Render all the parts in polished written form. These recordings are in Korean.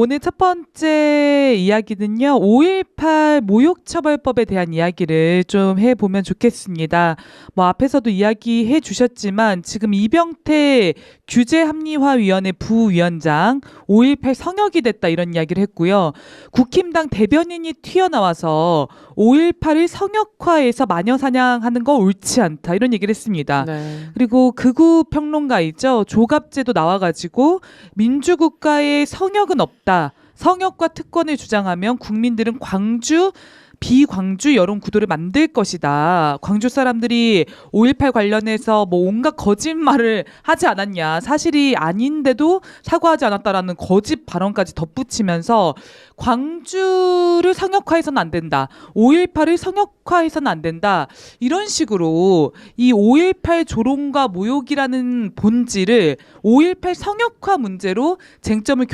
오늘 첫 번째 이야기는요. 5.18 모욕처벌법에 대한 이야기를 좀 해보면 좋겠습니다. 뭐 앞에서도 이야기해 주셨지만 지금 이병태 규제합리화위원회 부위원장 5.18 성역이 됐다 이런 이야기를 했고요. 국힘당 대변인이 튀어나와서 5.18을 성역화해서 마녀 사냥하는 거 옳지 않다 이런 얘기를 했습니다. 네. 그리고 극우 평론가이죠. 조갑제도 나와가지고 민주국가의 성역은 없다. 성역과 특권을 주장하면 국민들은 비광주 여론 구도를 만들 것이다. 광주 사람들이 5.18 관련해서 뭐 온갖 거짓말을 하지 않았냐. 사실이 아닌데도 사과하지 않았다라는 거짓 발언까지 덧붙이면서 광주를 성역화해서는 안 된다. 5.18을 성역화해서는 안 된다. 이런 식으로 이 5.18 조롱과 모욕이라는 본질을 5.18 성역화 문제로 쟁점을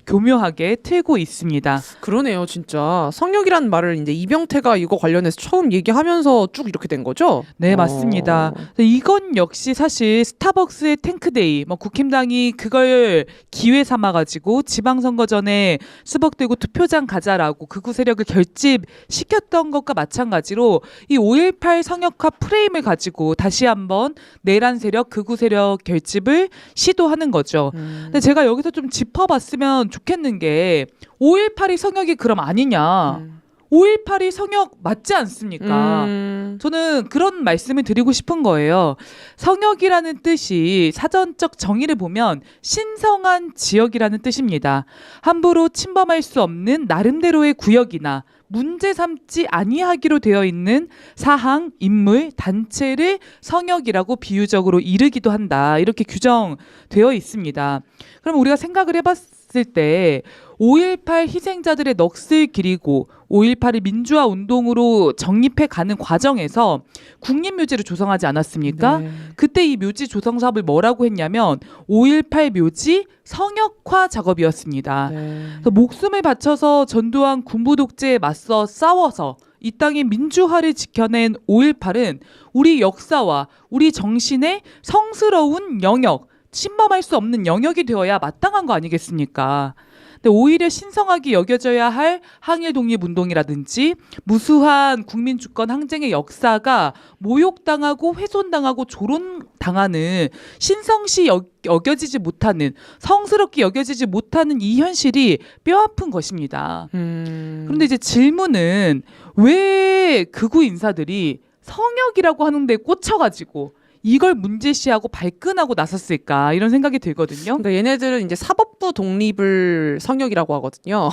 교묘하게 틀고 있습니다. 그러네요, 진짜. 성역이라는 말을 이제 이병태가 이거 관련해서 처음 얘기하면서 쭉 이렇게 된 거죠? 네, 맞습니다. 이건 역시 사실 스타벅스의 탱크데이, 뭐 국힘당이 그걸 기회 삼아가지고 지방선거 전에 수벅들고 투표장 가자라고 극우 세력을 결집시켰던 것과 마찬가지로 이 5.18 성역화 프레임을 가지고 다시 한번 내란 세력, 극우 세력 결집을 시도하는 거죠. 근데 제가 여기서 좀 짚어봤으면 좋겠는 게 5.18이 성역이 그럼 아니냐. 5.18이 성역 맞지 않습니까? 저는 그런 말씀을 드리고 싶은 거예요. 성역이라는 뜻이 사전적 정의를 보면 신성한 지역이라는 뜻입니다. 함부로 침범할 수 없는 나름대로의 구역이나 문제 삼지 아니하기로 되어 있는 사항, 인물, 단체를 성역이라고 비유적으로 이르기도 한다. 이렇게 규정되어 있습니다. 그럼 우리가 생각을 해봤을 때 5.18 희생자들의 넋을 기리고 5.18을 민주화 운동으로 정립해 가는 과정에서 국립묘지를 조성하지 않았습니까? 네. 그때 이 묘지 조성 사업을 뭐라고 했냐면 5.18 묘지 성역화 작업이었습니다. 네. 그래서 목숨을 바쳐서 전두환 군부 독재에 맞서 싸워서 이 땅의 민주화를 지켜낸 5.18은 우리 역사와 우리 정신의 성스러운 영역, 침범할 수 없는 영역이 되어야 마땅한 거 아니겠습니까? 근데 오히려 신성하게 여겨져야 할 항일 독립운동이라든지 무수한 국민주권 항쟁의 역사가 모욕당하고 훼손당하고 조롱당하는 신성시 여겨지지 못하는, 성스럽게 여겨지지 못하는 이 현실이 뼈아픈 것입니다. 그런데 이제 질문은 왜 극우 인사들이 성역이라고 하는데 꽂혀가지고 이걸 문제시하고 발끈하고 나섰을까 이런 생각이 들거든요. 그러니까 얘네들은 이제 사법부 독립을 성역이라고 하거든요.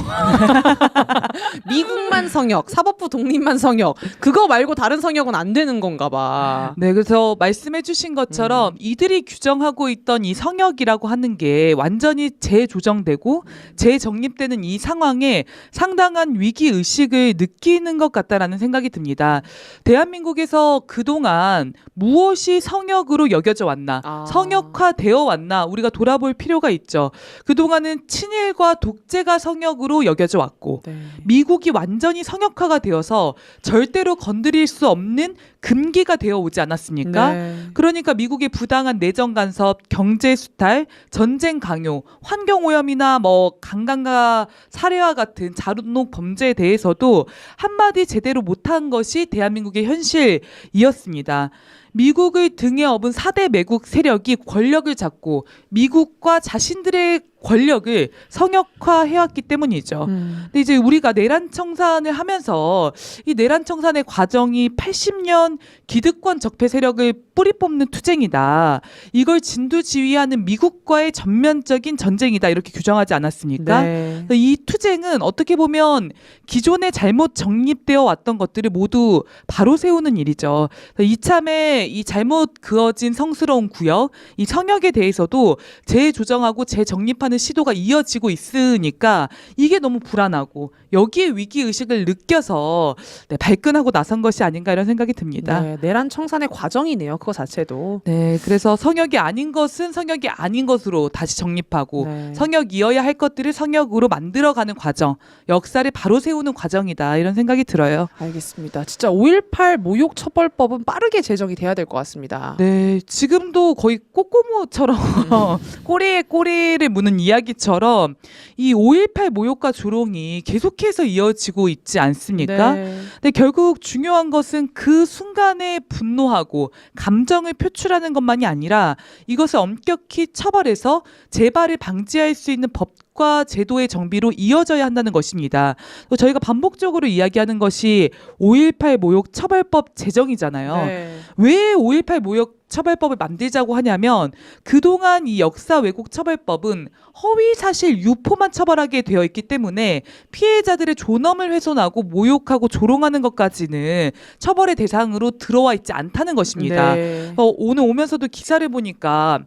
미국만 성역, 사법부 독립만 성역. 그거 말고 다른 성역은 안 되는 건가 봐. 네, 그래서 말씀해 주신 것처럼 이들이 규정하고 있던 이 성역이라고 하는 게 완전히 재조정되고 재정립되는 이 상황에 상당한 위기의식을 느끼는 것 같다라는 생각이 듭니다. 대한민국에서 그동안 무엇이 성역으로 여겨져 왔나, 성역화되어 왔나 우리가 돌아볼 필요가 있죠. 그동안은 친일과 독재가 성역으로 여겨져 왔고 네. 미국이 완전히 성역화가 되어서 절대로 건드릴 수 없는 금기가 되어 오지 않았습니까? 네. 그러니까 미국의 부당한 내정 간섭, 경제 수탈, 전쟁 강요, 환경 오염이나 뭐 강간과 살해와 같은 잔혹 범죄에 대해서도 한마디 제대로 못한 것이 대한민국의 현실이었습니다. 미국의 등에 업은 4대 매국 세력이 권력을 잡고 미국과 자신들의 권력을 성역화해왔기 때문이죠. 근데 이제 우리가 내란 청산을 하면서 이 내란 청산의 과정이 80년 기득권 적폐 세력을 뿌리 뽑는 투쟁이다. 이걸 진두지휘하는 미국과의 전면적인 전쟁이다. 이렇게 규정하지 않았습니까? 네. 이 투쟁은 어떻게 보면 기존에 잘못 정립되어 왔던 것들을 모두 바로 세우는 일이죠. 이참에 이 잘못 그어진 성스러운 구역, 이 성역에 대해서도 재조정하고 재정립하는 시도가 이어지고 있으니까 이게 너무 불안하고 여기에 위기의식을 느껴서 발끈하고 나선 것이 아닌가 이런 생각이 듭니다. 네, 내란 청산의 과정이네요. 그거 자체도. 네, 그래서 성역이 아닌 것은 성역이 아닌 것으로 다시 정립하고 네. 성역이어야 할 것들을 성역으로 만들어가는 과정, 역사를 바로 세우는 과정이다 이런 생각이 들어요. 알겠습니다. 진짜 5.18 모욕처벌법은 빠르게 제정이 돼야 될 것 같습니다. 네, 지금도 거의 꼬꼬무처럼 꼬리에 꼬리를 무는 이야기처럼 이 5.18 모욕과 조롱이 계속해서 이어지고 있지 않습니까? 네. 근데 결국 중요한 것은 그 순간에 분노하고 감정을 표출하는 것만이 아니라 이것을 엄격히 처벌해서 재발을 방지할 수 있는 법과 제도의 정비로 이어져야 한다는 것입니다. 또 저희가 반복적으로 이야기하는 것이 5.18 모욕 처벌법 제정이잖아요. 네. 왜 5.18 모욕 처벌법을 만들자고 하냐면 그동안 이 역사 왜곡 처벌법은 허위 사실 유포만 처벌하게 되어 있기 때문에 피해자들의 존엄을 훼손하고 모욕하고 조롱하는 것까지는 처벌의 대상으로 들어와 있지 않다는 것입니다. 네. 오늘 오면서도 기사를 보니까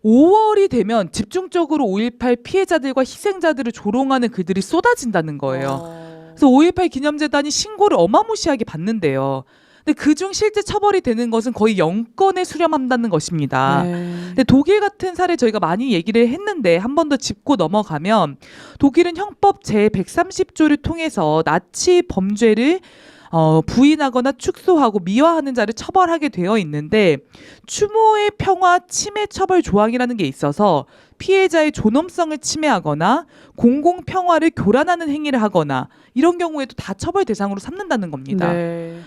5월이 되면 집중적으로 5.18 피해자들과 희생자들을 조롱하는 글들이 쏟아진다는 거예요. 그래서 5.18 기념재단이 신고를 어마무시하게 받는데요. 근데 그중 실제 처벌이 되는 것은 거의 0건에 수렴한다는 것입니다. 네. 근데 독일 같은 사례 저희가 많이 얘기를 했는데 한 번 더 짚고 넘어가면 독일은 형법 제130조를 통해서 나치 범죄를 부인하거나 축소하고 미화하는 자를 처벌하게 되어 있는데 추모의 평화 침해 처벌 조항이라는 게 있어서 피해자의 존엄성을 침해하거나 공공 평화를 교란하는 행위를 하거나 이런 경우에도 다 처벌 대상으로 삼는다는 겁니다. 네.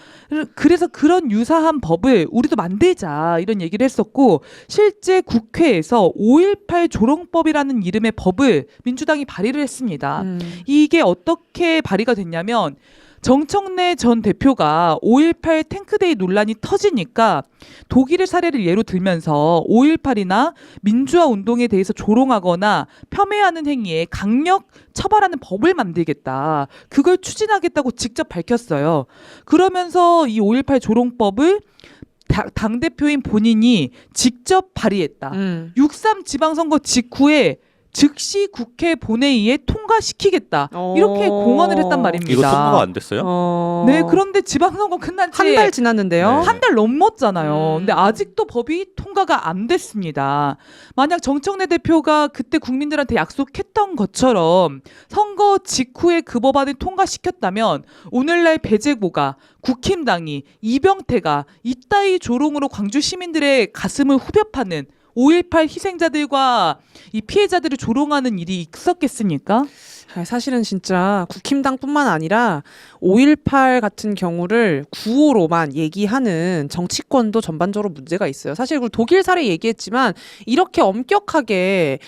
그래서 그런 유사한 법을 우리도 만들자 이런 얘기를 했었고 실제 국회에서 5.18 조롱법이라는 이름의 법을 민주당이 발의를 했습니다. 이게 어떻게 발의가 됐냐면 정청래 전 대표가 5.18 탱크데이 논란이 터지니까 독일의 사례를 예로 들면서 5.18이나 민주화 운동에 대해서 조롱하거나 폄훼하는 행위에 강력 처벌하는 법을 만들겠다. 그걸 추진하겠다고 직접 밝혔어요. 그러면서 이 5.18 조롱법을 당대표인 본인이 직접 발의했다. 6.3 지방선거 직후에 즉시 국회 본회의에 통과시키겠다. 이렇게 공언을 했단 말입니다. 이거 통과가 안 됐어요? 네, 그런데 지방선거 끝난 지 한 달 지났는데요. 네. 한 달 넘었잖아요. 근데 아직도 법이 통과가 안 됐습니다. 만약 정청래 대표가 그때 국민들한테 약속했던 것처럼 선거 직후에 그 법안을 통과시켰다면 오늘날 배재고가 국힘당이 이병태가 이따위 조롱으로 광주 시민들의 가슴을 후벼 파는 5.18 희생자들과 이 피해자들을 조롱하는 일이 있었겠습니까? 사실은 진짜 국힘당뿐만 아니라 5.18 같은 경우를 구호로만 얘기하는 정치권도 전반적으로 문제가 있어요. 사실 그 독일 사례 얘기했지만 이렇게 엄격하게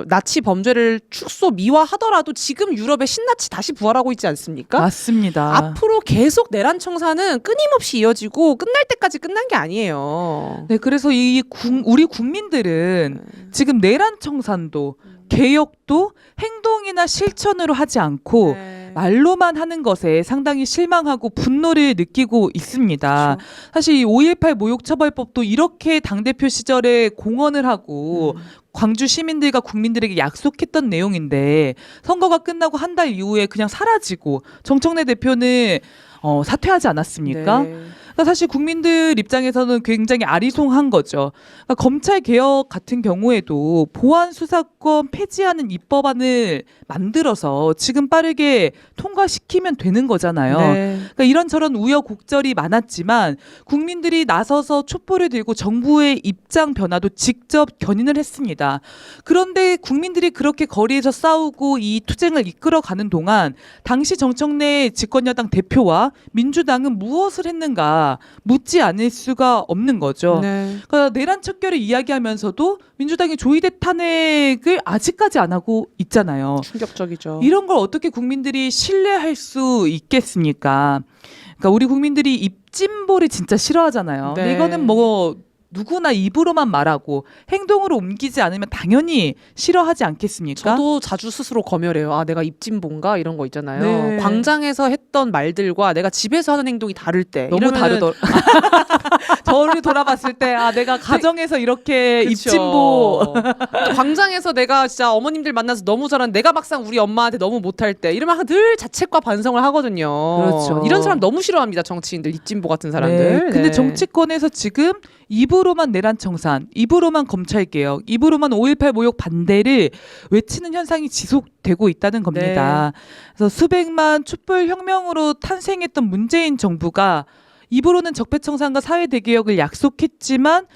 나치 범죄를 축소 미화하더라도 지금 유럽의 신나치 다시 부활하고 있지 않습니까? 맞습니다. 앞으로 계속 내란 청사는 끊임없이 이어지고 끝날 때까지 끝난 게 아니에요. 네, 그래서 우리 국민들은 지금 내란 청산도 개혁도 행동이나 실천으로 하지 않고 네. 말로만 하는 것에 상당히 실망하고 분노를 느끼고 있습니다. 그렇죠. 사실 이 5.18 모욕처벌법도 이렇게 당대표 시절에 공언을 하고 광주 시민들과 국민들에게 약속했던 내용인데 선거가 끝나고 한 달 이후에 그냥 사라지고 정청래 대표는 사퇴하지 않았습니까? 네. 그러니까 사실 국민들 입장에서는 굉장히 아리송한 거죠. 그러니까 검찰 개혁 같은 경우에도 보안 수사권 폐지하는 입법안을 만들어서 지금 빠르게 통과시키면 되는 거잖아요. 네. 그러니까 이런저런 우여곡절이 많았지만 국민들이 나서서 촛불을 들고 정부의 입장 변화도 직접 견인을 했습니다. 그런데 국민들이 그렇게 거리에서 싸우고 이 투쟁을 이끌어가는 동안 당시 정청래 집권여당 대표와 민주당은 무엇을 했는가 묻지 않을 수가 없는 거죠. 네. 그러니까 내란 척결을 이야기하면서도 민주당이 조이대 탄핵을 아직까지 안 하고 있잖아요. 충격적이죠. 이런 걸 어떻게 국민들이 신뢰할 수 있겠습니까? 그러니까 우리 국민들이 입진보를 진짜 싫어하잖아요. 근데 네. 이거는 뭐 누구나 입으로만 말하고 행동으로 옮기지 않으면 당연히 싫어하지 않겠습니까? 저도 자주 스스로 검열해요. 아, 내가 입진본가 이런 거 있잖아요. 네. 광장에서 했던 말들과 내가 집에서 하는 행동이 다를 때 너무 이러면은 다르더라. 저를 돌아봤을 때 아 내가 가정에서 이렇게 그쵸. 입진보 또 광장에서 내가 진짜 어머님들 만나서 너무 잘하는 내가 막상 우리 엄마한테 너무 못할 때 이러면 늘 자책과 반성을 하거든요. 그렇죠. 이런 사람 너무 싫어합니다. 정치인들 입진보 같은 사람들. 네. 근데 네. 정치권에서 지금 입으로만 내란 청산, 입으로만 검찰 개혁, 입으로만 5.18 모욕 반대를 외치는 현상이 지속되고 있다는 겁니다. 그래서 수백만 촛불 혁명으로 탄생했던 문재인 정부가 입으로는 적폐청산과 사회 대개혁을 약속했지만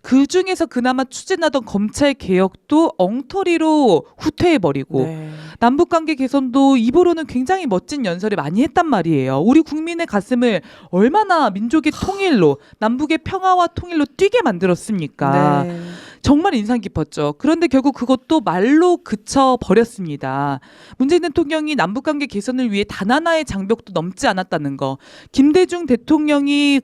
그 중에서 그나마 추진하던 검찰 개혁도 엉터리로 후퇴해버리고 네. 남북관계 개선도 입으로는 굉장히 멋진 연설을 많이 했단 말이에요. 우리 국민의 가슴을 얼마나 민족의 통일로 남북의 평화와 통일로 뛰게 만들었습니까? 네. 정말 인상 깊었죠. 그런데 결국 그것도 말로 그쳐 버렸습니다. 문재인 대통령이 남북관계 개선을 위해 단 하나의 장벽도 넘지 않았다는 거. 김대중 대통령이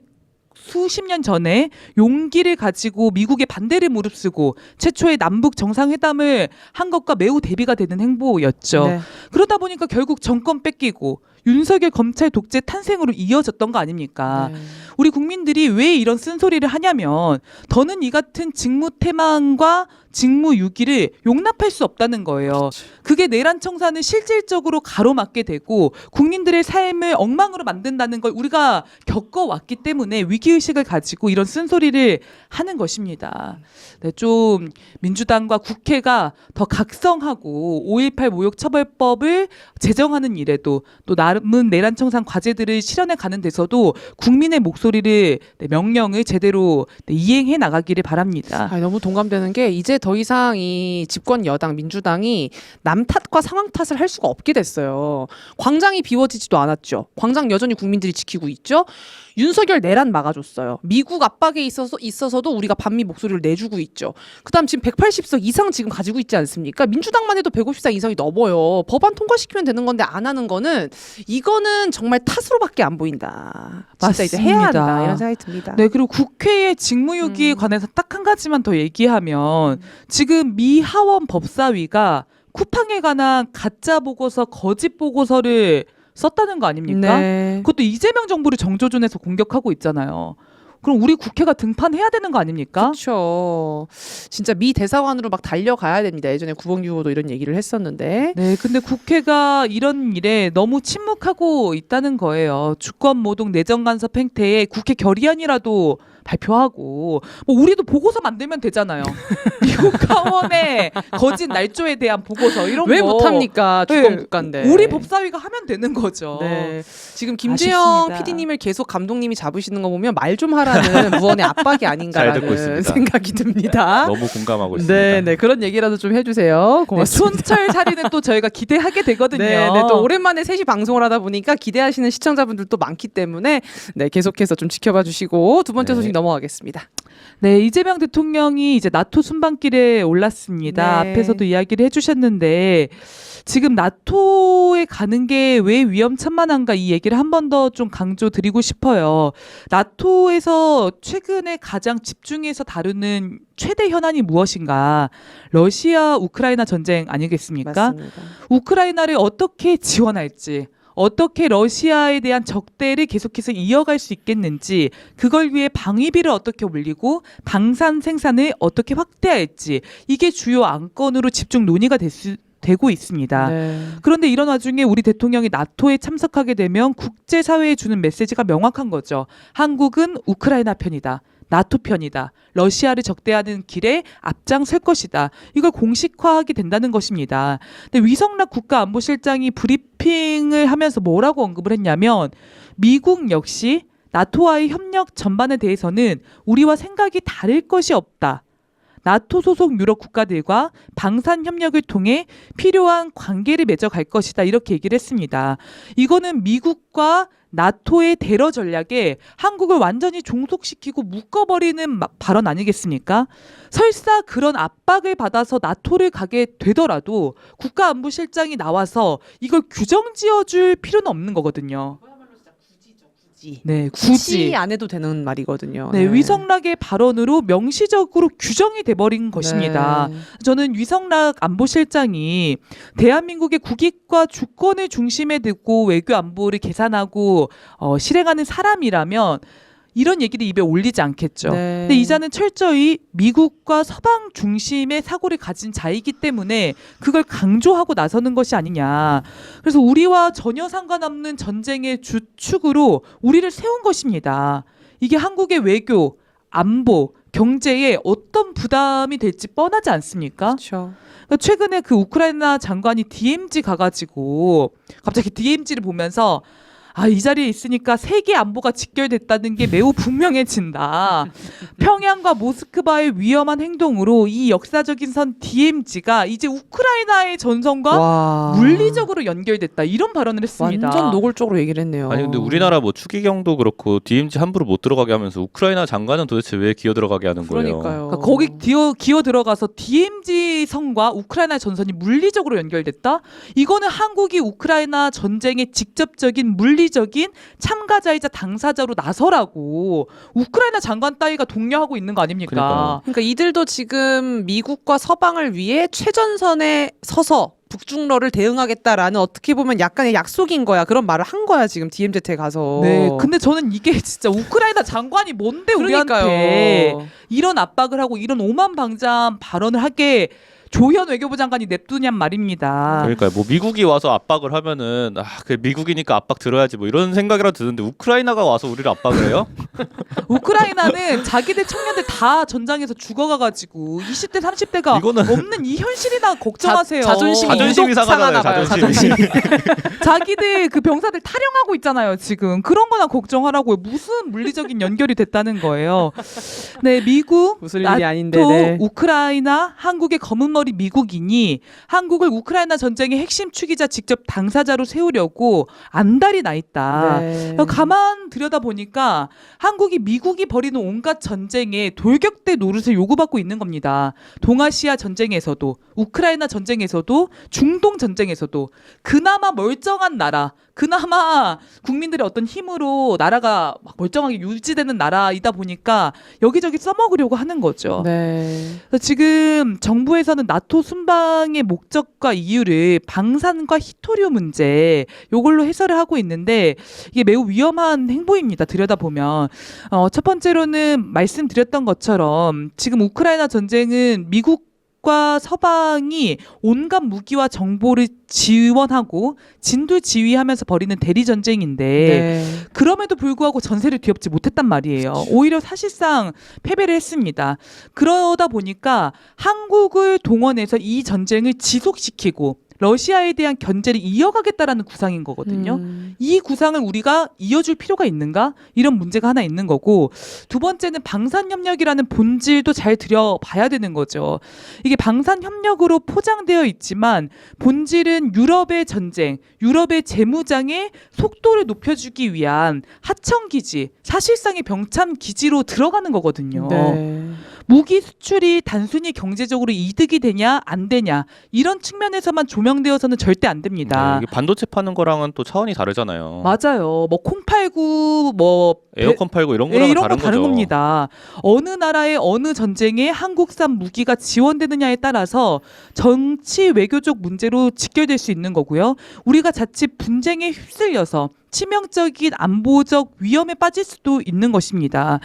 수십 년 전에 용기를 가지고 미국의 반대를 무릅쓰고 최초의 남북 정상회담을 한 것과 매우 대비가 되는 행보였죠. 네. 그러다 보니까 결국 정권 뺏기고 윤석열 검찰 독재 탄생으로 이어졌던 거 아닙니까? 네. 우리 국민들이 왜 이런 쓴소리를 하냐면 더는 이 같은 직무태만과 직무유기를 용납할 수 없다는 거예요. 그게 내란 청산을 실질적으로 가로막게 되고 국민들의 삶을 엉망으로 만든다는 걸 우리가 겪어왔기 때문에 위기의식을 가지고 이런 쓴소리를 하는 것입니다. 네, 좀 민주당과 국회가 더 각성하고 5.18 모욕처벌법을 제정하는 일에도 또 남은 내란 청산 과제들을 실현해 가는 데서도 국민의 목소리를 명령을 제대로 이행해 나가기를 바랍니다. 너무 동감되는 게 이제 더 이상 이 집권 여당 민주당이 남 탓과 상황 탓을 할 수가 없게 됐어요. 광장이 비워지지도 않았죠. 광장 여전히 국민들이 지키고 있죠. 윤석열 내란 막아줬어요. 미국 압박에 있어서도 우리가 반미 목소리를 내주고 있죠. 그다음 지금 180석 이상 지금 가지고 있지 않습니까? 민주당만 해도 150석 이상이 넘어요. 법안 통과시키면 되는 건데 안 하는 거는 이거는 정말 탓으로밖에 안 보인다. 진짜 이제 해야 한다 이런 생각이 듭니다. 네, 그리고 국회의 직무유기에 관해서 딱 한 가지만 더 얘기하면 지금 미 하원 법사위가 쿠팡에 관한 가짜 보고서, 거짓 보고서를 썼다는 거 아닙니까? 네. 그것도 이재명 정부를 정조준해서 공격하고 있잖아요. 그럼 우리 국회가 등판해야 되는 거 아닙니까? 그렇죠. 진짜 미 대사관으로 막 달려가야 됩니다. 예전에 구봉규호도 이런 얘기를 했었는데. 네, 근데 국회가 이런 일에 너무 침묵하고 있다는 거예요. 주권 모독 내정 간섭 행태에 국회 결의안이라도 발표하고 뭐 우리도 보고서 만들면 되잖아요. 미국 하원의 거짓 날조에 대한 보고서 이런 왜 거 못합니까? 주권 네, 국가인데. 우리 법사위가 하면 되는 거죠. 네. 지금 김재영 아쉽습니다. PD님을 계속 감독님이 잡으시는 거 보면 말 좀 하라는 무언의 압박이 잘 듣고 아닌가라는 있습니다. 생각이 듭니다. 너무 공감하고 있습니다. 네, 네 그런 얘기라도 좀 해주세요. 네, 고맙습니다. 촌철 살인은 또 저희가 기대하게 되거든요. 네, 네, 또 오랜만에 셋이 방송을 하다 보니까 기대하시는 시청자분들도 많기 때문에 네, 계속해서 좀 지켜봐 주시고 두 번째 네. 소식 넘어가겠습니다. 네, 이재명 대통령이 이제 나토 순방길에 올랐습니다. 네. 앞에서도 이야기를 해주셨는데 지금 나토에 가는 게 왜 위험천만한가 이 얘기를 한 번 더 좀 강조드리고 싶어요. 나토에서 최근에 가장 집중해서 다루는 최대 현안이 무엇인가? 러시아 우크라이나 전쟁 아니겠습니까? 맞습니다. 우크라이나를 어떻게 지원할지, 어떻게 러시아에 대한 적대를 계속해서 이어갈 수 있겠는지, 그걸 위해 방위비를 어떻게 올리고 방산 생산을 어떻게 확대할지, 이게 주요 안건으로 집중 논의가 되고 있습니다. 네. 그런데 이런 와중에 우리 대통령이 나토에 참석하게 되면 국제사회에 주는 메시지가 명확한 거죠. 한국은 우크라이나 편이다. 나토 편이다. 러시아를 적대하는 길에 앞장설 것이다. 이걸 공식화하게 된다는 것입니다. 근데 위성락 국가안보실장이 브리핑을 하면서 뭐라고 언급을 했냐면 미국 역시 나토와의 협력 전반에 대해서는 우리와 생각이 다를 것이 없다. 나토 소속 유럽 국가들과 방산 협력을 통해 필요한 관계를 맺어갈 것이다. 이렇게 얘기를 했습니다. 이거는 미국과 나토의 대러 전략에 한국을 완전히 종속시키고 묶어버리는 발언 아니겠습니까? 설사 그런 압박을 받아서 나토를 가게 되더라도 국가안보실장이 나와서 이걸 규정 지어줄 필요는 없는 거거든요. 네, 굳이 안 해도 되는 말이거든요. 네, 위성락의 발언으로 명시적으로 규정이 돼버린 것입니다. 네. 저는 위성락 안보실장이 대한민국의 국익과 주권을 중심에 두고 외교 안보를 계산하고 실행하는 사람이라면 이런 얘기를 입에 올리지 않겠죠. 네. 근데 이자는 철저히 미국과 서방 중심의 사고를 가진 자이기 때문에 그걸 강조하고 나서는 것이 아니냐. 그래서 우리와 전혀 상관없는 전쟁의 주축으로 우리를 세운 것입니다. 이게 한국의 외교, 안보, 경제에 어떤 부담이 될지 뻔하지 않습니까? 그렇죠. 그러니까 최근에 그 우크라이나 장관이 DMZ 가가지고 갑자기 DMZ를 보면서 이 자리에 있으니까 세계 안보가 직결됐다는 게 매우 분명해진다. 평양과 모스크바의 위험한 행동으로 이 역사적인 선 DMZ가 이제 우크라이나의 전선과 와. 물리적으로 연결됐다. 이런 발언을 했습니다. 완전 노골적으로 얘기를 했네요. 아니 근데 우리나라 뭐 추기경도 그렇고 DMZ 함부로 못 들어가게 하면서 우크라이나 장관은 도대체 왜 기어 들어가게 하는 거예요? 그러니까요. 그러니까 거기 기어 들어가서 DMZ 선과 우크라이나 전선이 물리적으로 연결됐다? 이거는 한국이 우크라이나 전쟁의 직접적인 물리적인 참가자이자 당사자로 나서라고 우크라이나 장관 따위가 독려하고 있는 거 아닙니까? 그러니까요. 그러니까 이들도 지금 미국과 서방을 위해 최전선에 서서 북중러를 대응하겠다라는 어떻게 보면 약간의 약속인 거야. 그런 말을 한 거야 지금 DMZ에 가서. 네, 근데 저는 이게 진짜 우크라이나 장관이 뭔데 우리한테 그러니까요. 이런 압박을 하고 이런 오만방자한 발언을 하게 조현 외교부 장관이 냅두냔 말입니다. 그러니까 뭐 미국이 와서 압박을 하면은 그 미국이니까 압박 들어야지 뭐 이런 생각이라도 드는데 우크라이나가 와서 우리를 압박을 해요? 우크라이나는 자기들 청년들 다 전장에서 죽어가가지고 20대 30대가 이거는 없는 이 현실이나 걱정하세요. 자존심이 자존심이 상하잖아요. 봐요. 자존심이. 자기들 그 병사들 탈영하고 있잖아요. 지금 그런 거나 걱정하라고요. 무슨 물리적인 연결이 됐다는 거예요. 네, 미국, 웃을 나토, 일이 아닌데. 네. 우크라이나, 한국의 검은머리 미국인이 한국을 우크라이나 전쟁의 핵심 축이자 직접 당사자로 세우려고 안달이 나 있다. 네. 가만 들여다보니까 한국이 미국이 벌이는 온갖 전쟁에 돌격대 노릇을 요구받고 있는 겁니다. 동아시아 전쟁에서도 우크라이나 전쟁에서도 중동 전쟁에서도 그나마 멀쩡한 나라, 그나마 국민들의 어떤 힘으로 나라가 막 멀쩡하게 유지되는 나라이다 보니까 여기저기 써먹으려고 하는 거죠. 네. 그래서 지금 정부에서는 나토 순방의 목적과 이유를 방산과 히토류 문제 요걸로 해설을 하고 있는데 이게 매우 위험한 행보입니다. 들여다보면 첫 번째로는 말씀드렸던 것처럼 지금 우크라이나 전쟁은 미국과 서방이 온갖 무기와 정보를 지원하고 진두지휘하면서 벌이는 대리 전쟁인데 네. 그럼에도 불구하고 전세를 뒤엎지 못했단 말이에요. 오히려 사실상 패배를 했습니다. 그러다 보니까 한국을 동원해서 이 전쟁을 지속시키고 러시아에 대한 견제를 이어가겠다라는 구상인 거거든요. 이 구상을 우리가 이어줄 필요가 있는가? 이런 문제가 하나 있는 거고 두 번째는 방산협력이라는 본질도 잘 들여봐야 되는 거죠. 이게 방산협력으로 포장되어 있지만 본질은 유럽의 전쟁, 유럽의 재무장의 속도를 높여주기 위한 하청기지, 사실상의 병참기지로 들어가는 거거든요. 네. 무기 수출이 단순히 경제적으로 이득이 되냐 안 되냐 이런 측면에서만 조명되어서는 절대 안 됩니다. 이게 반도체 파는 거랑은 또 차원이 다르잖아요. 맞아요. 뭐 콩 팔고 뭐 에어컨 팔고 이런 거랑 이런 거 다른 다른 거죠. 겁니다. 어느 나라의 어느 전쟁에 한국산 무기가 지원되느냐에 따라서 정치 외교적 문제로 직결될 수 있는 거고요. 우리가 자칫 분쟁에 휩쓸려서 치명적인 안보적 위험에 빠질 수도 있는 것입니다.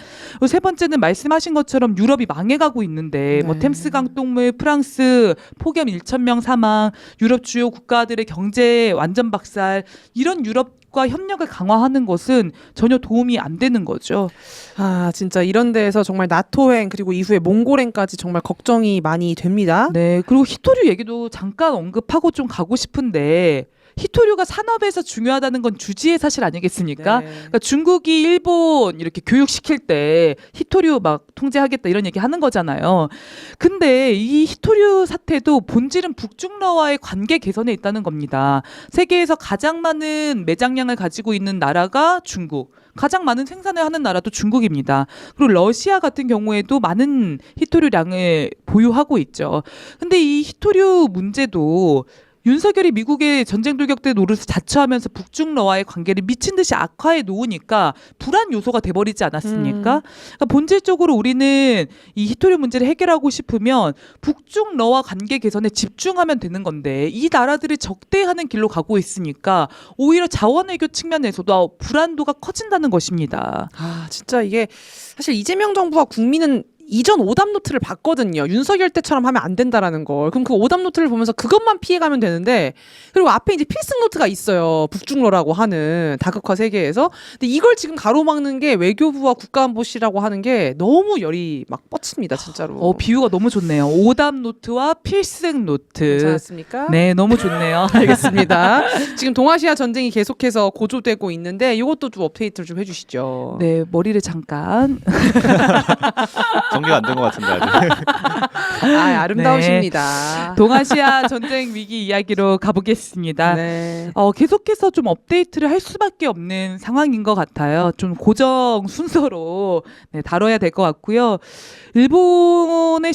세 번째는 말씀하신 것처럼 유럽이 망해가고 있는데 뭐 네. 템스강 동물, 프랑스 폭염 1,000명 사망, 유럽 주요 국가들의 경제 완전 박살 이런 유럽과 협력을 강화하는 것은 전혀 도움이 안 되는 거죠. 아 진짜 이런 데에서 정말 나토행 그리고 이후에 몽골행까지 정말 걱정이 많이 됩니다. 네, 그리고 히토류 얘기도 잠깐 언급하고 좀 가고 싶은데 히토류가 산업에서 중요하다는 건 주지의 사실 아니겠습니까? 네. 그러니까 중국이 일본 이렇게 교육시킬 때 히토류 막 통제하겠다 이런 얘기 하는 거잖아요. 근데 이 히토류 사태도 본질은 북중러와의 관계 개선에 있다는 겁니다. 세계에서 가장 많은 매장량을 가지고 있는 나라가 중국. 가장 많은 생산을 하는 나라도 중국입니다. 그리고 러시아 같은 경우에도 많은 히토류량을 보유하고 있죠. 근데 이 히토류 문제도 윤석열이 미국의 전쟁 돌격대 노릇을 자처하면서 북중러와의 관계를 미친 듯이 악화해 놓으니까 불안 요소가 돼버리지 않았습니까? 그러니까 본질적으로 우리는 이 히토류 문제를 해결하고 싶으면 북중러와 관계 개선에 집중하면 되는 건데 이 나라들을 적대하는 길로 가고 있으니까 오히려 자원외교 측면에서도 불안도가 커진다는 것입니다. 아 진짜 이게 사실 이재명 정부와 국민은 이전 오답 노트를 봤거든요. 윤석열 때처럼 하면 안 된다라는 걸. 그럼 그 오답 노트를 보면서 그것만 피해가면 되는데, 그리고 앞에 이제 필승 노트가 있어요. 북중러라고 하는 다극화 세계에서. 근데 이걸 지금 가로막는 게 외교부와 국가안보실이라고 하는 게 너무 열이 막 뻗칩니다, 진짜로. 비유가 너무 좋네요. 오답 노트와 필승 노트. 괜찮았습니까? 네, 너무 좋네요. 알겠습니다. 지금 동아시아 전쟁이 계속해서 고조되고 있는데 이것도 좀 업데이트를 좀 해주시죠. 네, 머리를 잠깐. 정리가 안 된 것 같은데 아직. 아름다우십니다. 동아시아 전쟁 위기 이야기로 가보겠습니다. 네. 계속해서 좀 업데이트를 할 수밖에 없는 상황인 것 같아요. 좀 고정 순서로 다뤄야 될 것 같고요. 일본의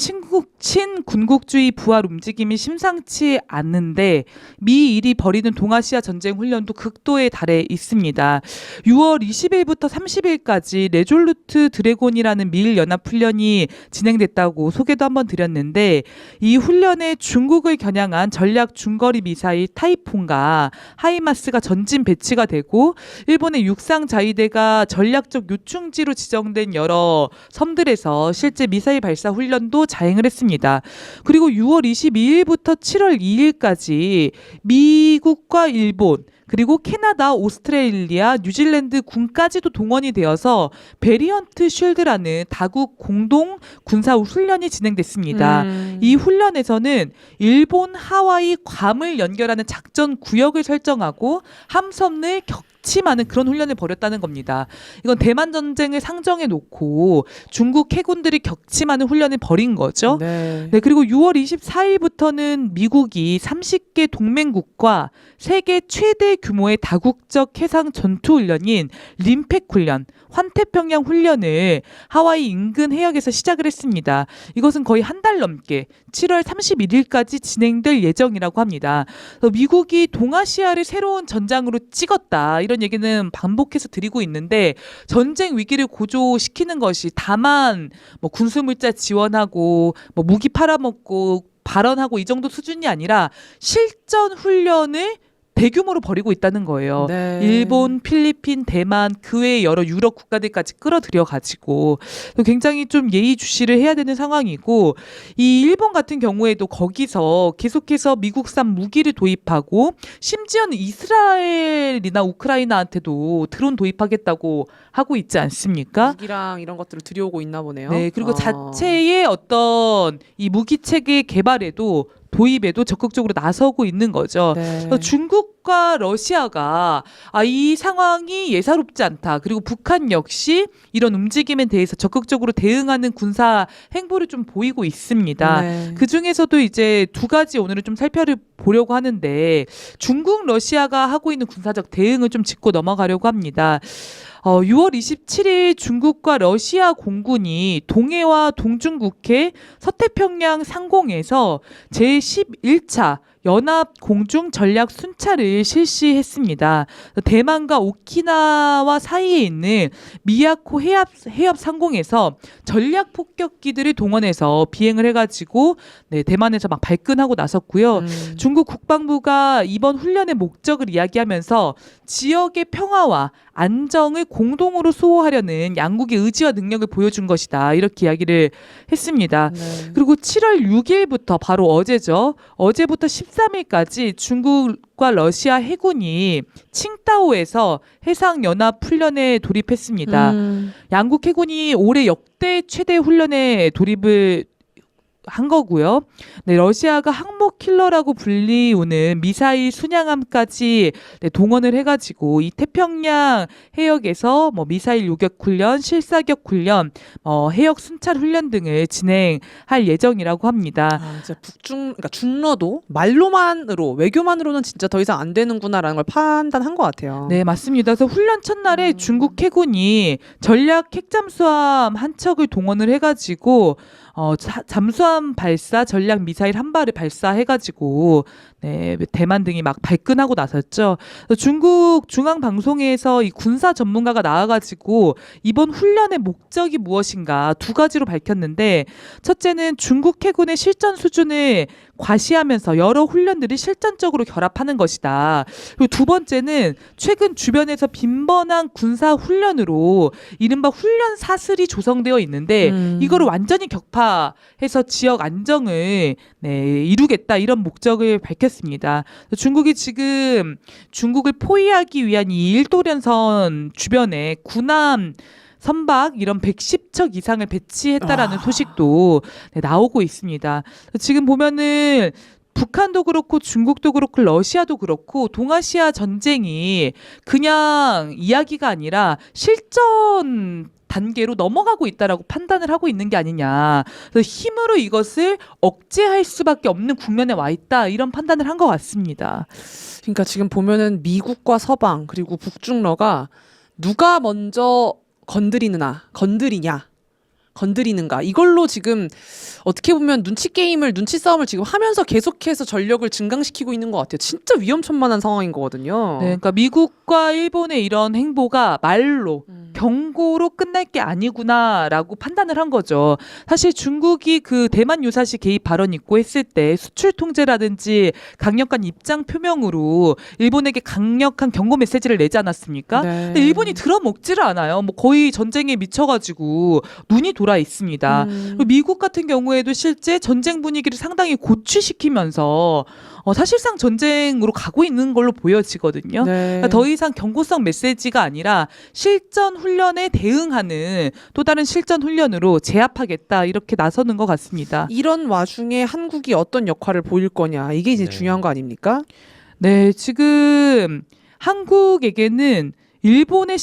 신군국주의 부활 움직임이 심상치 않는데 미일이 벌이는 동아시아 전쟁 훈련도 극도에 달해 있습니다. 6월 20일부터 30일까지 레졸루트 드래곤이라는 미일 연합 훈련이 진행됐다고 소개도 한번 드렸는데 이 훈련에 중국을 겨냥한 전략 중거리 미사일 타이폰과 하이마스가 전진 배치가 되고 일본의 육상 자위대가 전략적 요충지로 지정된 여러 섬들에서 실제 미사일 발사 훈련도 자행을 했습니다. 그리고 6월 22일부터 7월 2일까지 미국과 일본 그리고 캐나다, 오스트레일리아, 뉴질랜드 군까지도 동원이 되어서 베리언트 쉴드라는 다국 공동 군사 훈련이 진행됐습니다. 이 훈련에서는 일본, 하와이, 괌을 연결하는 작전 구역을 설정하고 함선을 격침하는 그런 훈련을 벌였다는 겁니다. 이건 대만 전쟁을 상정해 놓고 중국 해군들이 격침하는 훈련을 벌인 거죠. 네. 네, 그리고 6월 24일부터는 미국이 30개 동맹국과 세계 최대 규모의 다국적 해상 전투 훈련인 림팩 훈련, 환태평양 훈련을 하와이 인근 해역에서 시작을 했습니다. 이것은 거의 한 달 넘게 7월 31일까지 진행될 예정이라고 합니다. 미국이 동아시아를 새로운 전장으로 찍었다. 이런 얘기는 반복해서 드리고 있는데 전쟁 위기를 고조시키는 것이 다만 뭐 군수물자 지원하고 뭐 무기 팔아먹고 발언하고 이 정도 수준이 아니라 실전 훈련을 대규모로 벌이고 있다는 거예요. 네. 일본, 필리핀, 대만 그 외의 여러 유럽 국가들까지 끌어들여 가지고 굉장히 좀 예의주시를 해야 되는 상황이고 이 일본 같은 경우에도 거기서 계속해서 미국산 무기를 도입하고 심지어는 이스라엘이나 우크라이나한테도 드론 도입하겠다고 하고 있지 않습니까? 무기랑 이런 것들을 들여오고 있나 보네요. 네, 그리고 자체의 어떤 이 무기 체계 개발에도 도입에도 적극적으로 나서고 있는 거죠. 네. 중국과 러시아가 이 상황이 예사롭지 않다. 그리고 북한 역시 이런 움직임에 대해서 적극적으로 대응하는 군사 행보를 좀 보이고 있습니다. 네. 그 중에서도 이제 두 가지 오늘은 좀 살펴보려고 하는데 중국, 러시아가 하고 있는 군사적 대응을 좀 짚고 넘어가려고 합니다. 6월 27일 중국과 러시아 공군이 동해와 동중국해 서태평양 상공에서 제11차 연합 공중 전략 순찰을 실시했습니다. 대만과 오키나와 사이에 있는 미야코 해협 상공에서 전략 폭격기들을 동원해서 비행을 해가지고 대만에서 막 발끈하고 나섰고요. 중국 국방부가 이번 훈련의 목적을 이야기하면서 지역의 평화와 안정을 공동으로 수호하려는 양국의 의지와 능력을 보여준 것이다. 이렇게 이야기를 했습니다. 네. 그리고 7월 6일부터 바로 어제죠. 어제부터 13일까지 중국과 러시아 해군이 칭다오에서 해상연합 훈련에 돌입했습니다. 양국 해군이 올해 역대 최대 훈련에 돌입을 한 거고요. 네, 러시아가 항모 킬러라고 불리우는 미사일 순양함까지 동원을 해가지고 이 태평양 해역에서 뭐 미사일 요격 훈련, 실사격 훈련, 해역 순찰 훈련 등을 진행할 예정이라고 합니다. 진짜 그러니까 중러도 말로만으로 외교만으로는 진짜 더 이상 안 되는구나라는 걸 판단한 것 같아요. 네, 맞습니다. 그래서 훈련 첫날에 중국 해군이 전략 핵잠수함 한 척을 동원을 해가지고 잠수함 발사 전략 미사일 한 발을 발사해가지고 대만 등이 막 발끈하고 나섰죠. 중국 중앙방송에서 이 군사 전문가가 나와가지고 이번 훈련의 목적이 무엇인가 두 가지로 밝혔는데 첫째는 중국 해군의 실전 수준을 과시하면서 여러 훈련들을 실전적으로 결합하는 것이다. 그리고 두 번째는 최근 주변에서 빈번한 군사 훈련으로 이른바 훈련 사슬이 조성되어 있는데 이거를 완전히 격파해서 지역 안정을 이루겠다 이런 목적을 밝혔습니다. 중국이 지금 중국을 포위하기 위한 이 일도련선 주변에 군함 선박 이런 110척 이상을 배치했다라는 소식도 나오고 있습니다. 지금 보면은 북한도 그렇고 중국도 그렇고 러시아도 그렇고 동아시아 전쟁이 그냥 이야기가 아니라 실전 단계로 넘어가고 있다라고 판단을 하고 있는 게 아니냐. 그래서 힘으로 이것을 억제할 수밖에 없는 국면에 와 있다. 이런 판단을 한 것 같습니다. 그러니까 지금 보면은 미국과 서방 그리고 북중러가 누가 먼저 건드리는가 이걸로 지금 어떻게 보면 눈치 싸움을 지금 하면서 계속해서 전력을 증강시키고 있는 것 같아요. 진짜 위험천만한 상황인 거거든요. 네, 그러니까 미국과 일본의 이런 행보가 말로 경고로 끝날 게 아니구나라고 판단을 한 거죠. 사실 중국이 그 대만 유사시 개입 발언 있고 했을 때 수출 통제라든지 강력한 입장 표명으로 일본에게 강력한 경고 메시지를 내지 않았습니까? 네. 근데 일본이 들어먹지를 않아요. 뭐 거의 전쟁에 미쳐가지고 눈이 돌아 있습니다. 그리고 미국 같은 경우에도 실제 전쟁 분위기를 상당히 고취시키면서 사실상 전쟁으로 가고 있는 걸로 보여지거든요. 네. 그러니까 더 이상 경고성 메시지가 아니라 실전 훈련에 대응하는 또 다른 실전 훈련으로 제압하겠다 이렇게 나서는 것 같습니다. 이런 와중에 한국이 어떤 역할을 보일 거냐 이게 이제 중요한 거 아닙니까? 네, 지금 한국에게는 일본의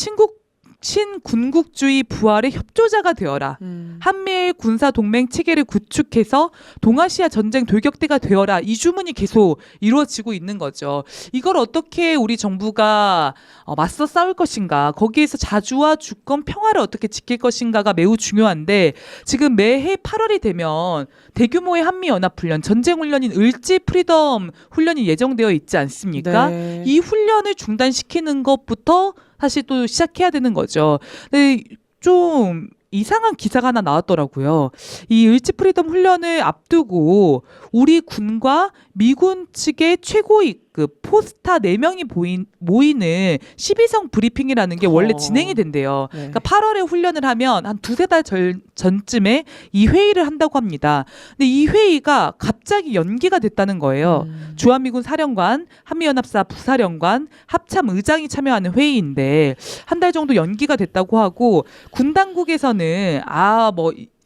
신군국주의 부활의 협조자가 되어라. 한미일 군사 동맹 체계를 구축해서 동아시아 전쟁 돌격대가 되어라. 이 주문이 계속 이루어지고 있는 거죠. 이걸 어떻게 우리 정부가 맞서 싸울 것인가, 거기에서 자주와 주권 평화를 어떻게 지킬 것인가가 매우 중요한데 지금 매해 8월이 되면 대규모의 한미연합훈련, 전쟁훈련인 을지 프리덤 훈련이 예정되어 있지 않습니까? 네. 이 훈련을 중단시키는 것부터 사실 또 시작해야 되는 거죠. 근데 좀 이상한 기사가 하나 나왔더라고요. 이 을지 프리덤 훈련을 앞두고 우리 군과 미군 측의 최고위급 포스타 4명이 모이는 12성 브리핑이라는 게 원래 진행이 된대요. 네. 그러니까 8월에 훈련을 하면 한 2-3달 전쯤에 이 회의를 한다고 합니다. 근데 이 회의가 갑자기 연기가 됐다는 거예요. 주한미군 사령관, 한미연합사 부사령관, 합참 의장이 참여하는 회의인데 한 달 정도 연기가 됐다고 하고 군 당국에서는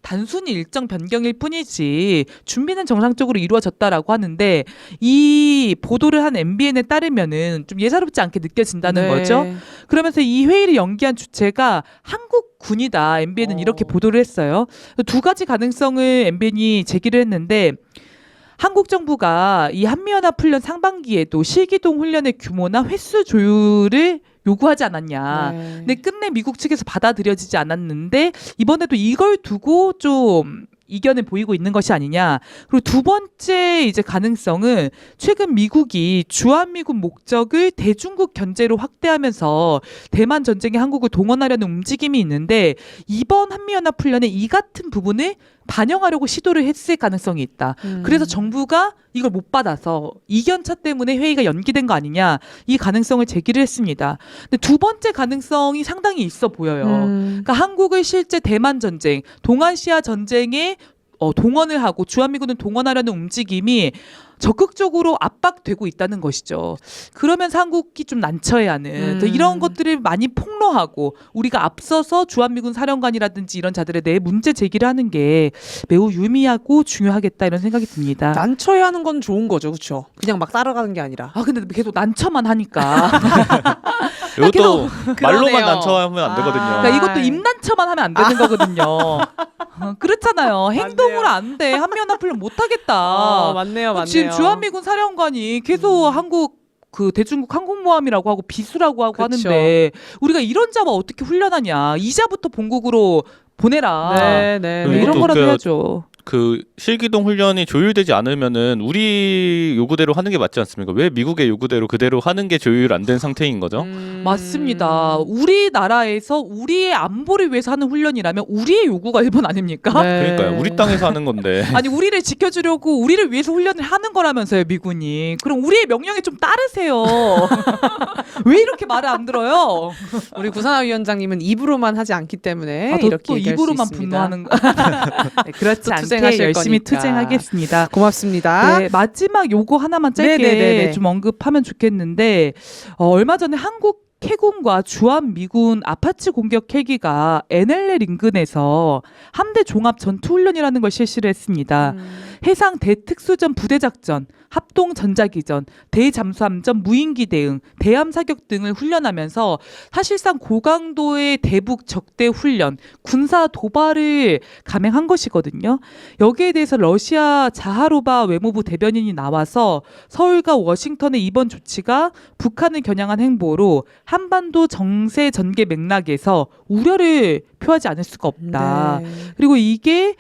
단순히 일정 변경일 뿐이지 준비는 정상적으로 이루어졌다라고 하는데 이 보도를 한 MBN에 따르면은 좀 예사롭지 않게 느껴진다는 거죠. 그러면서 이 회의를 연기한 주체가 한국군이다. MBN은 이렇게 보도를 했어요. 두 가지 가능성을 MBN이 제기를 했는데 한국 정부가 이 한미연합훈련 상반기에도 실기동 훈련의 규모나 횟수 조율을 요구하지 않았냐. 네. 근데 끝내 미국 측에서 받아들여지지 않았는데 이번에도 이걸 두고 좀 이견을 보이고 있는 것이 아니냐. 그리고 두 번째 이제 가능성은 최근 미국이 주한미군 목적을 대중국 견제로 확대하면서 대만 전쟁에 한국을 동원하려는 움직임이 있는데 이번 한미연합훈련의 이 같은 부분을 반영하려고 시도를 했을 가능성이 있다. 그래서 정부가 이걸 못 받아서 이견차 때문에 회의가 연기된 거 아니냐. 이 가능성을 제기를 했습니다. 근데 두 번째 가능성이 상당히 있어 보여요. 그러니까 한국을 실제 대만 전쟁, 동아시아 전쟁에 동원을 하고 주한미군을 동원하려는 움직임이 적극적으로 압박되고 있다는 것이죠. 그러면서 한국이 좀 난처해하는 이런 것들을 많이 폭로하고 우리가 앞서서 주한미군 사령관이라든지 이런 자들에 대해 문제 제기를 하는 게 매우 유의미하고 중요하겠다 이런 생각이 듭니다. 난처해하는 건 좋은 거죠, 그렇죠? 그냥 막 따라가는 게 아니라. 근데 계속 난처만 하니까. 이것도 말로만 그러네요. 난처하면 안 되거든요. 그러니까 이것도 입난처만 하면 안 되는 거거든요. 그렇잖아요. 행동으로 안 돼. 한미연합훈련 못 하겠다. 맞네요. 지금 주한미군 사령관이 계속 한국 그 대중국 항공모함이라고 하고 비수라고 하고 그쵸. 하는데 우리가 이런 자와 어떻게 훈련하냐. 이자부터 본국으로 보내라. 네. 그리고 이런 또 거라도 그 해야죠. 그 실기동 훈련이 조율되지 않으면은 우리 요구대로 하는 게 맞지 않습니까? 왜 미국의 요구대로 그대로 하는 게 조율 안 된 상태인 거죠? 맞습니다. 우리나라에서 우리의 안보를 위해서 하는 훈련이라면 우리의 요구가 일본 아닙니까? 네. 그러니까요. 우리 땅에서 하는 건데. 아니 우리를 지켜주려고 우리를 위해서 훈련을 하는 거라면서요, 미군이. 그럼 우리의 명령에 좀 따르세요. 왜 이렇게 말을 안 들어요? 우리 구산화 위원장님은 입으로만 하지 않기 때문에 또 이렇게 얘기할 입으로만 수 있습니다. 분노하는 거. 네, 그렇지 또 않게 투쟁하실 열심히 거니까. 투쟁하겠습니다. 고맙습니다. 네, 마지막 요거 하나만 짧게 네네네네. 좀 언급하면 좋겠는데 얼마 전에 한국 해군과 주한 미군 아파치 공격 헬기가 NLL 인근에서 함대 종합 전투훈련이라는 걸 실시를 했습니다. 해상 대특수전 부대작전, 합동 전자기전, 대잠수함전 무인기 대응, 대함 사격 등을 훈련하면서 사실상 고강도의 대북 적대 훈련, 군사 도발을 감행한 것이거든요. 여기에 대해서 러시아 자하로바 외무부 대변인이 나와서 서울과 워싱턴의 이번 조치가 북한을 겨냥한 행보로 한반도 정세 전개 맥락에서 우려를 표하지 않을 수가 없다. 네. 그리고 이게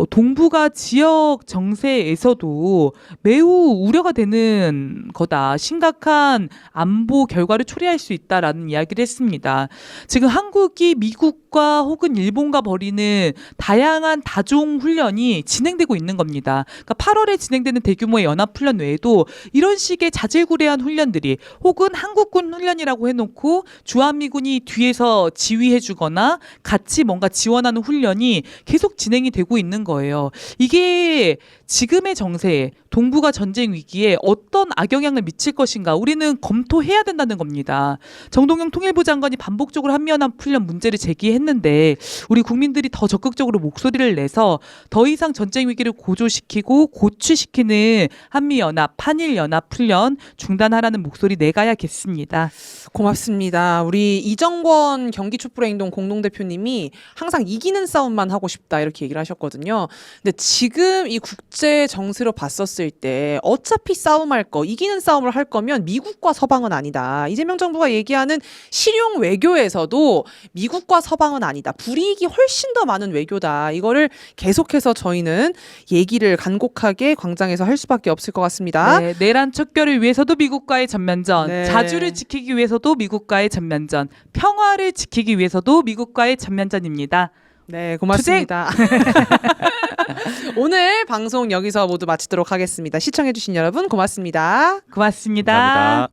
동북아 지역 정세에서도 매우 우려가 되는 거다. 심각한 안보 결과를 초래할 수 있다라는 이야기를 했습니다. 지금 한국이 미국과 혹은 일본과 벌이는 다양한 다종 훈련이 진행되고 있는 겁니다. 그러니까 8월에 진행되는 대규모의 연합 훈련 외에도 이런 식의 자질구레한 훈련들이 혹은 한국군 훈련이라고 해놓고 주한미군이 뒤에서 지휘해주거나 같이 뭔가 지원하는 훈련이 계속 진행이 되고 있는 거예요. 이게 지금의 정세에 동북아 전쟁 위기에 어떤 악영향을 미칠 것인가 우리는 검토해야 된다는 겁니다. 정동영 통일부 장관이 반복적으로 한미연합 훈련 문제를 제기했는데 우리 국민들이 더 적극적으로 목소리를 내서 더 이상 전쟁 위기를 고조시키고 고취시키는 한미연합, 한일연합 훈련 중단하라는 목소리 내가야겠습니다. 고맙습니다. 우리 이정권 경기촛불행동 공동대표님이 항상 이기는 싸움만 하고 싶다 이렇게 얘기를 하셨거든요. 근데 지금 이 국제 정세로 봤었을 때 어차피 싸움할 거, 이기는 싸움을 할 거면 미국과 서방은 아니다. 이재명 정부가 얘기하는 실용 외교에서도 미국과 서방은 아니다. 불이익이 훨씬 더 많은 외교다. 이거를 계속해서 저희는 얘기를 간곡하게 광장에서 할 수밖에 없을 것 같습니다. 네, 내란 척결을 위해서도 미국과의 전면전, 네. 자주를 지키기 위해서도 미국과의 전면전, 평화를 지키기 위해서도 미국과의 전면전입니다. 네, 고맙습니다. 오늘 방송 여기서 모두 마치도록 하겠습니다. 시청해주신 여러분 고맙습니다. 고맙습니다. 감사합니다.